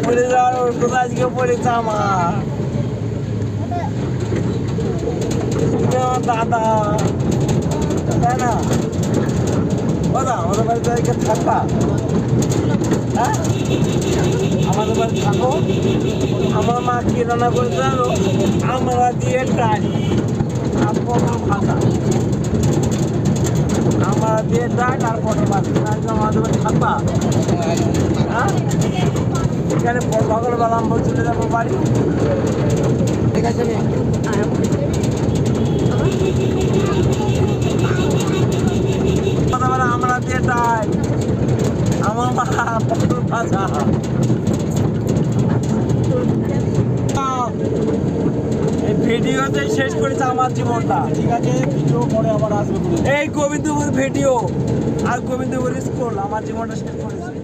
পড়ে যাওয়ার ওষুধ আজকে পড়েছে আমার দাদা, তাই না? দাদা আমাদের বাড়িতে থাকবা, হ্যাঁ আমাদের বাড়ি থাকো। আমার মা কি রান্না করে জানো? আমরা দিয়ে ডাল আর পটল ভাজা, আমরা দিয়ে ডাল আর পটল ভাজা। আমাদের বাড়ি থাকবা, হ্যাঁ? এখানে সকালবেলা আমরা চলে যাবো বাড়ি, ঠিক আছে? আমরা দিয়ে ডাল, আমার মা পটল ভাজা। এই ভিডিওতে শেষ করেছে আমার জীবনটা, ঠিক আছে? ভিডিও পরে আবার আসবে। এই গোবিন্দপুর ভিডিও আর গোবিন্দপুর স্কুল আমার জীবনটা শেষ করেছে।